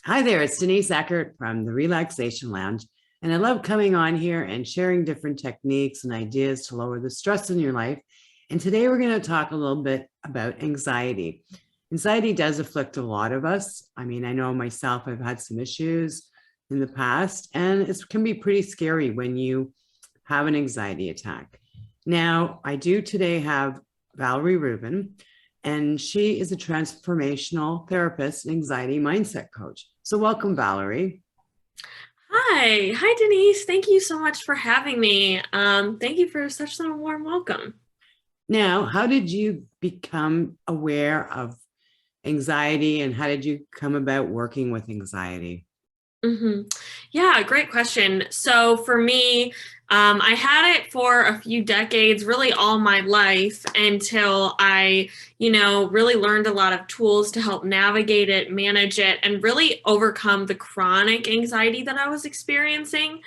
Hi there, it's Denise Eckert from the Relaxation Lounge, and I love coming on here and sharing different techniques and ideas to lower the stress in your life. And today we're going to talk a little bit about anxiety. Anxiety does afflict a lot of us. I mean, I know myself, I've had some issues in the past, and it can be pretty scary when you have an anxiety attack. Now, I do today have Valerie Rubin, and she is a transformational therapist and anxiety mindset coach. So welcome, Valerie. Hi, Denise. Thank you so much for having me. Thank you for such a warm welcome. Now, how did you become aware of anxiety, and how did you come about working with anxiety? Yeah, great question. So for me, I had it for a few decades, really all my life, until I, really learned a lot of tools to help navigate it, manage it, and really overcome the chronic anxiety that I was experiencing.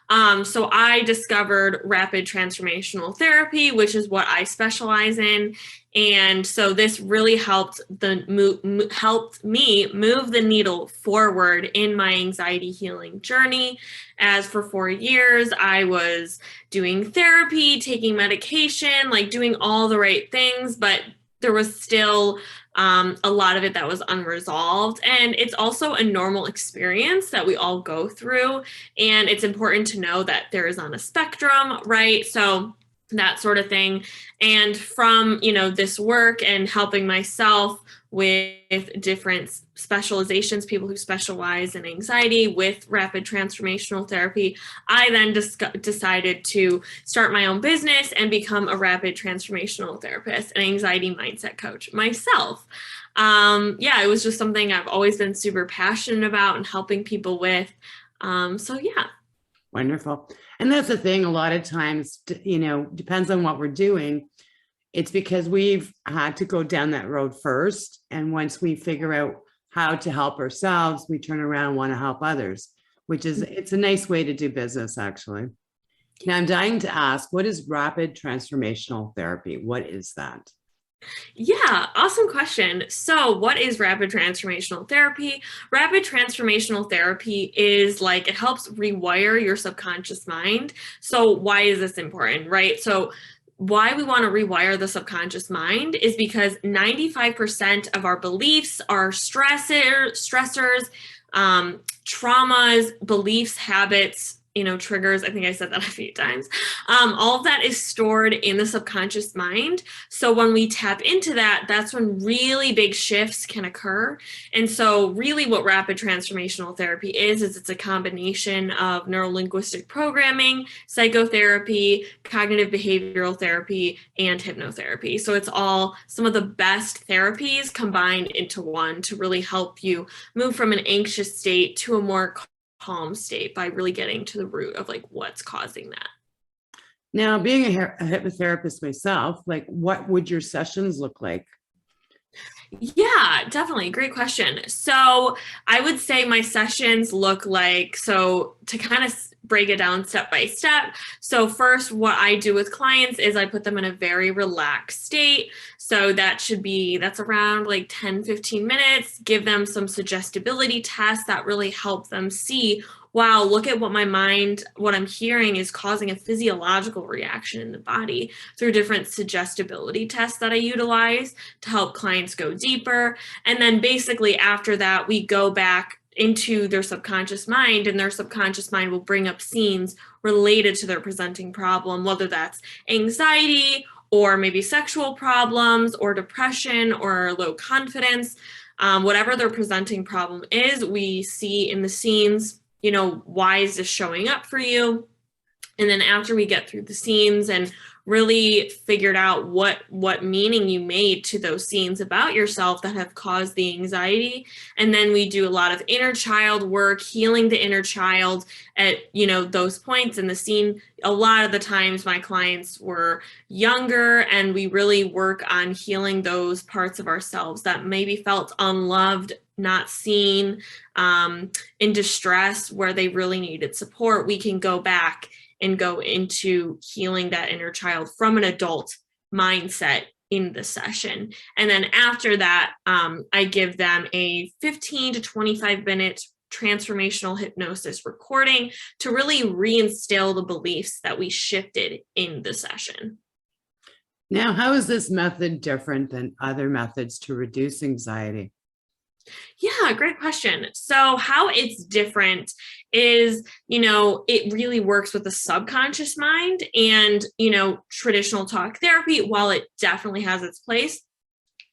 So I discovered Rapid Transformational Therapy, which is what I specialize in. And so this really helped me move the needle forward in my anxiety healing journey. As for 4 years, I was doing therapy, taking medication, like doing all the right things, but there was still a lot of it that was unresolved. And it's also a normal experience that we all go through. And it's important to know that there is on a spectrum, right? So that sort of thing. And from, this work and helping myself with different specializations, people who specialize in anxiety with rapid transformational therapy, I then decided to start my own business and become a rapid transformational therapist and anxiety mindset coach myself. It was just something I've always been super passionate about and helping people with. Yeah. Wonderful. And that's the thing, a lot of times, depends on what we're doing. It's because we've had to go down that road first. And once we figure out how to help ourselves, we turn around and want to help others, it's a nice way to do business, actually. Now, I'm dying to ask, what is rapid transformational therapy? What is that? Yeah, awesome question. So, what is rapid transformational therapy? Rapid transformational therapy is it helps rewire your subconscious mind. So, why is this important, right? So, why we want to rewire the subconscious mind is because 95% of our beliefs are stressors, traumas, beliefs, habits, triggers. I think I said that a few times. All of that is stored in the subconscious mind. So when we tap into that, that's when really big shifts can occur. And so really what rapid transformational therapy is it's a combination of neuro-linguistic programming, psychotherapy, cognitive behavioral therapy, and hypnotherapy. So it's all some of the best therapies combined into one to really help you move from an anxious state to a more calm state by really getting to the root of what's causing that. Now, being a hypnotherapist myself, what would your sessions look like? Yeah, definitely. Great question. So I would say my sessions look to kind of break it down step by step. So first, what I do with clients is I put them in a very relaxed state. So that's around 10, 15 minutes, give them some suggestibility tests that really help them see, wow, look at what I'm hearing is causing a physiological reaction in the body through different suggestibility tests that I utilize to help clients go deeper. And then basically after that, we go back into their subconscious mind, and their subconscious mind will bring up scenes related to their presenting problem, whether that's anxiety or maybe sexual problems or depression or low confidence. Whatever their presenting problem is, we see in the scenes, why is this showing up for you? And then after we get through the scenes and really figured out what meaning you made to those scenes about yourself that have caused the anxiety. And then we do a lot of inner child work, healing the inner child at, those points in the scene. A lot of the times my clients were younger, and we really work on healing those parts of ourselves that maybe felt unloved, not seen, in distress, where they really needed support. We can go back and go into healing that inner child from an adult mindset in the session. And then after that, I give them a 15 to 25-minute transformational hypnosis recording to really reinstill the beliefs that we shifted in the session. Now, how is this method different than other methods to reduce anxiety? Yeah, great question. So how it's different is, it really works with the subconscious mind, and, traditional talk therapy, while it definitely has its place,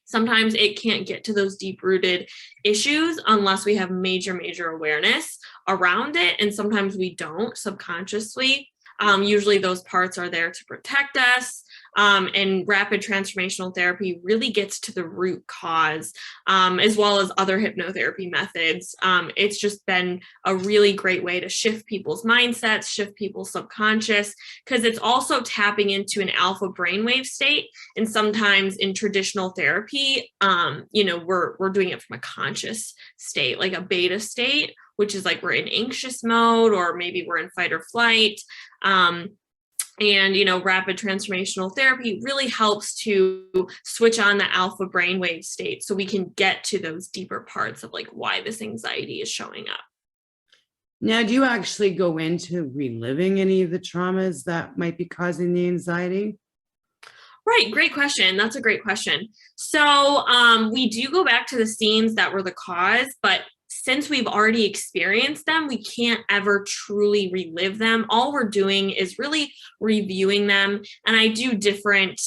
sometimes it can't get to those deep-rooted issues unless we have major awareness around it. And sometimes we don't subconsciously. Usually those parts are there to protect us. And rapid transformational therapy really gets to the root cause, as well as other hypnotherapy methods. It's just been a really great way to shift people's mindsets, shift people's subconscious, because it's also tapping into an alpha brainwave state. And sometimes in traditional therapy, we're doing it from a conscious state, like a beta state, which is like we're in anxious mode, or maybe we're in fight or flight. And rapid transformational therapy really helps to switch on the alpha brainwave state so we can get to those deeper parts of like why this anxiety is showing up. Now, do you actually go into reliving any of the traumas that might be causing the anxiety? Right. Great question. That's a great question. So we do go back to the scenes that were the cause, but since we've already experienced them, we can't ever truly relive them. All we're doing is really reviewing them. And I do different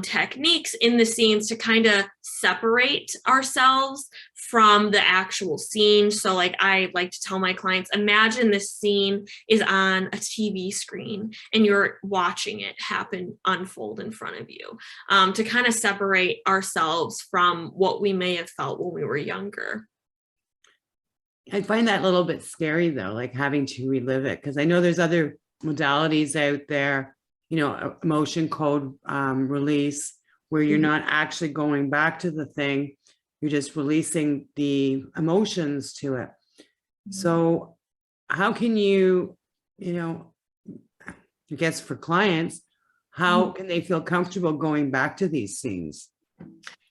techniques in the scenes to kind of separate ourselves from the actual scene. So like I like to tell my clients, imagine this scene is on a TV screen and you're watching it happen, unfold in front of you, to kind of separate ourselves from what we may have felt when we were younger. I find that a little bit scary though, like having to relive it, because I know there's other modalities out there, emotion code release, where you're not actually going back to the thing, you're just releasing the emotions to it. So how can you, I guess for clients, how can they feel comfortable going back to these scenes?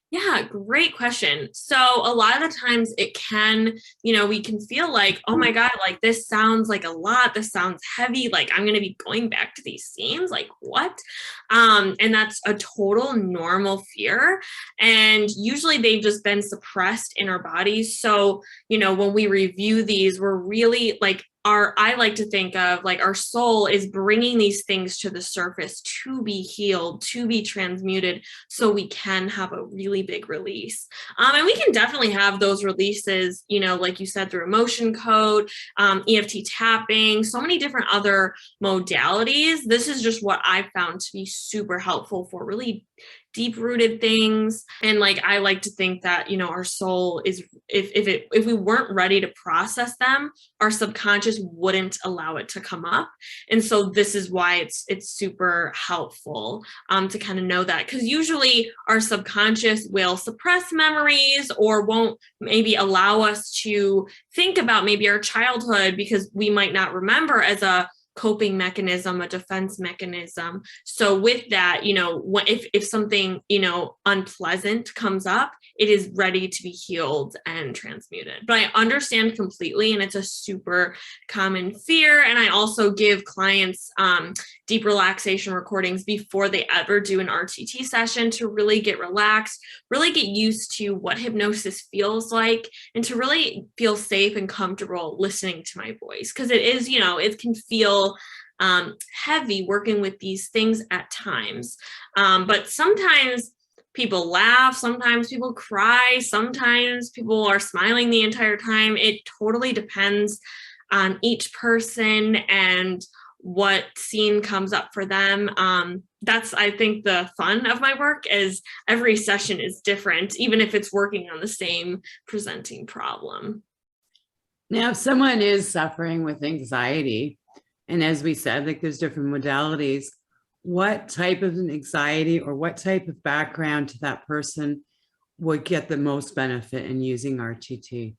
Yeah, great question. So a lot of the times it can, we can feel like, oh my God, like this sounds like a lot. This sounds heavy. Like I'm going to be going back to these scenes. Like what? And that's a total normal fear. And usually they've just been suppressed in our bodies. So, when we review these, we're really like, I like to think of like our soul is bringing these things to the surface to be healed, to be transmuted, so we can have a really big release. And we can definitely have those releases, like you said, through emotion code, EFT tapping, so many different other modalities. This is just what I found to be super helpful for really deep-rooted things. And like I like to think that our soul is, if we weren't ready to process them, our subconscious wouldn't allow it to come up. And so this is why it's super helpful to kind of know that, because usually our subconscious will suppress memories or won't maybe allow us to think about maybe our childhood, because we might not remember as a coping mechanism, a defense mechanism. So with that, if something, unpleasant comes up, it is ready to be healed and transmuted. But I understand completely, and it's a super common fear. And I also give clients deep relaxation recordings before they ever do an RTT session to really get relaxed, really get used to what hypnosis feels like, and to really feel safe and comfortable listening to my voice. Because it is, it can feel heavy working with these things at times. But sometimes people laugh, sometimes people cry, sometimes people are smiling the entire time. It totally depends on each person and what scene comes up for them. That's, I think, the fun of my work is every session is different, even if it's working on the same presenting problem. Now, if someone is suffering with anxiety, and as we said, like there's different modalities, what type of anxiety or what type of background to that person would get the most benefit in using RTT?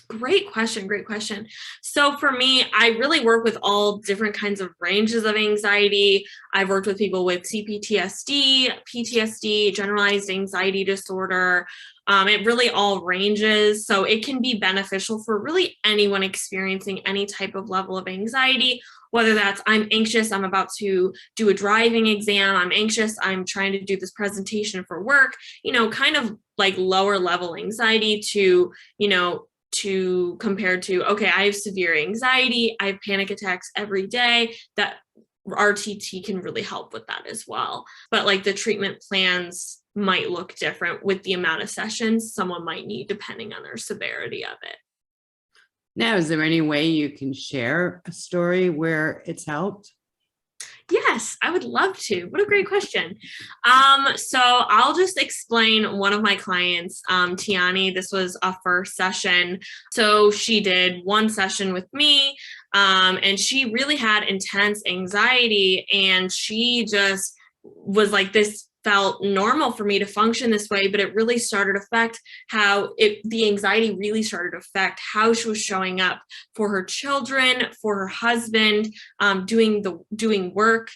Great question. Great question. So for me, I really work with all different kinds of ranges of anxiety. I've worked with people with CPTSD, PTSD, generalized anxiety disorder. It really all ranges. So it can be beneficial for really anyone experiencing any type of level of anxiety, whether that's I'm anxious, I'm about to do a driving exam, I'm anxious, I'm trying to do this presentation for work, kind of like lower level anxiety to compared to, okay, I have severe anxiety, I have panic attacks every day, that RTT can really help with that as well. But like the treatment plans might look different with the amount of sessions someone might need depending on their severity of it. Now, is there any way you can share a story where it's helped? Yes, I would love to. What a great question. So I'll just explain one of my clients, Tiani. This was a first session. So she did one session with me, and she really had intense anxiety, and she just was like, this felt normal for me to function this way, but it really started to affect the anxiety really started to affect how she was showing up for her children, for her husband, doing work,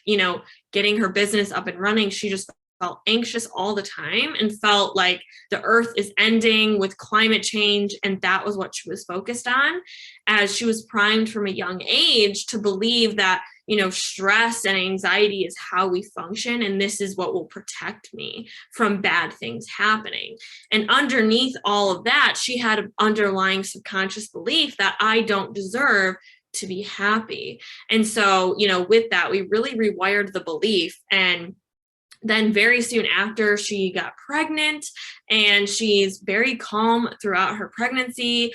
getting her business up and running. She just felt anxious all the time and felt like the earth is ending with climate change. And that was what she was focused on, as she was primed from a young age to believe that stress and anxiety is how we function, and this is what will protect me from bad things happening. And underneath all of that, she had an underlying subconscious belief that I don't deserve to be happy. And so, with that, we really rewired the belief. And then very soon after, she got pregnant, and she's very calm throughout her pregnancy.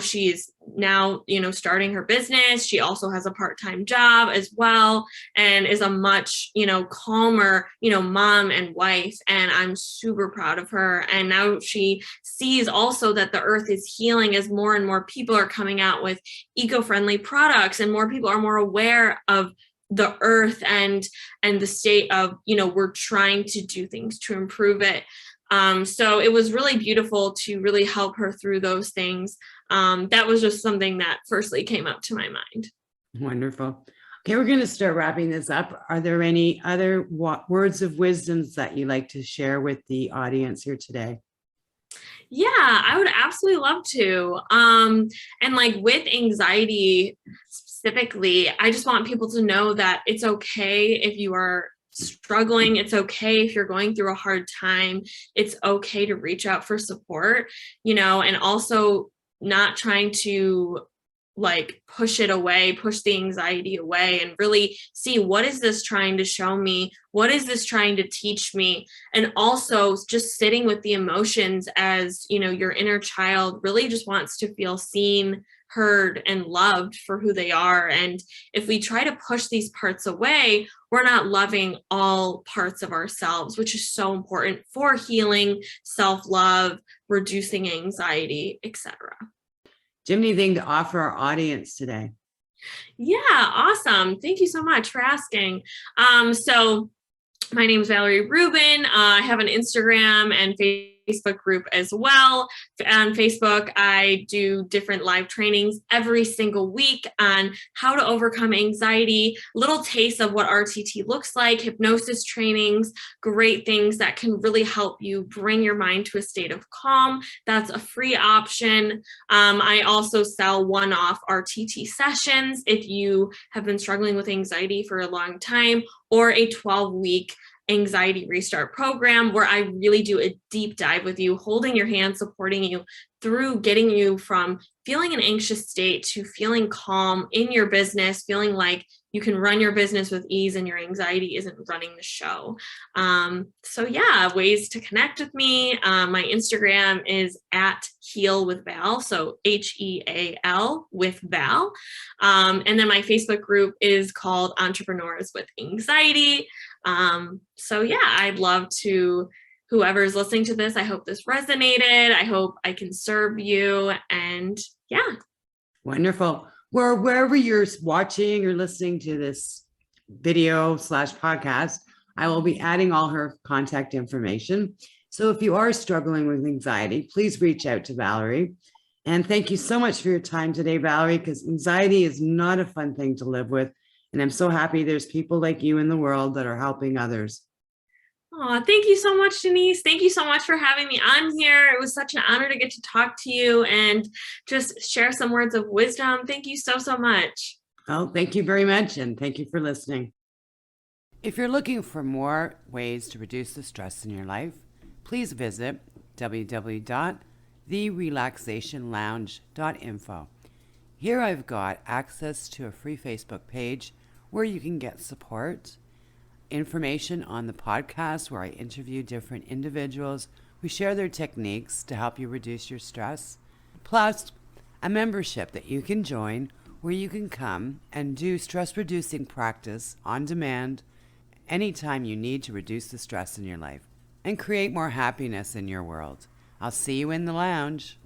She's now, starting her business. She also has a part-time job as well, and is a much, calmer, mom and wife. And I'm super proud of her. And now she sees also that the earth is healing as more and more people are coming out with eco-friendly products, and more people are more aware of the earth and the state of, we're trying to do things to improve it. So it was really beautiful to really help her through those things. That was just something that firstly came up to my mind. Wonderful. Okay, we're going to start wrapping this up. Are there any other words of wisdoms that you like to share with the audience here today? Yeah, I would absolutely love to. And like with anxiety specifically, I just want people to know that it's okay if you are struggling. It's okay if you're going through a hard time. It's okay to reach out for support, and also not trying to like push it away, push the anxiety away, and really see, what is this trying to show me? What is this trying to teach me? And also just sitting with the emotions, as your inner child really just wants to feel seen, heard, and loved for who they are. And if we try to push these parts away, we're not loving all parts of ourselves, which is so important for healing, self-love, reducing anxiety, etc. Do you have anything to offer our audience today? Yeah, awesome. Thank you so much for asking. So my name is Valerie Rubin. I have an Instagram and Facebook group as well. On Facebook, I do different live trainings every single week on how to overcome anxiety, little tastes of what RTT looks like, hypnosis trainings, great things that can really help you bring your mind to a state of calm. That's a free option. I also sell one-off RTT sessions if you have been struggling with anxiety for a long time, or a 12-week anxiety restart program where I really do a deep dive with you, holding your hand, supporting you through getting you from feeling an anxious state to feeling calm in your business, feeling like you can run your business with ease and your anxiety isn't running the show. So yeah, ways to connect with me. My Instagram is at Heal with Val, so HEAL with Val. And then my Facebook group is called Entrepreneurs with Anxiety. So yeah, I'd love to, whoever's listening to this, I hope this resonated. I hope I can serve you. And yeah. Wonderful. Well, wherever you're watching or listening to this video / podcast, I will be adding all her contact information. So if you are struggling with anxiety, please reach out to Valerie. And thank you so much for your time today, Valerie, because anxiety is not a fun thing to live with. And I'm so happy there's people like you in the world that are helping others. Oh, thank you so much, Denise. Thank you so much for having me on here. It was such an honor to get to talk to you and just share some words of wisdom. Thank you so, so much. Oh, thank you very much. And thank you for listening. If you're looking for more ways to reduce the stress in your life, please visit www.therelaxationlounge.info. Here I've got access to a free Facebook page where you can get support, information on the podcast where I interview different individuals who share their techniques to help you reduce your stress, plus a membership that you can join where you can come and do stress reducing practice on demand anytime you need to reduce the stress in your life and create more happiness in your world. I'll see you in the lounge.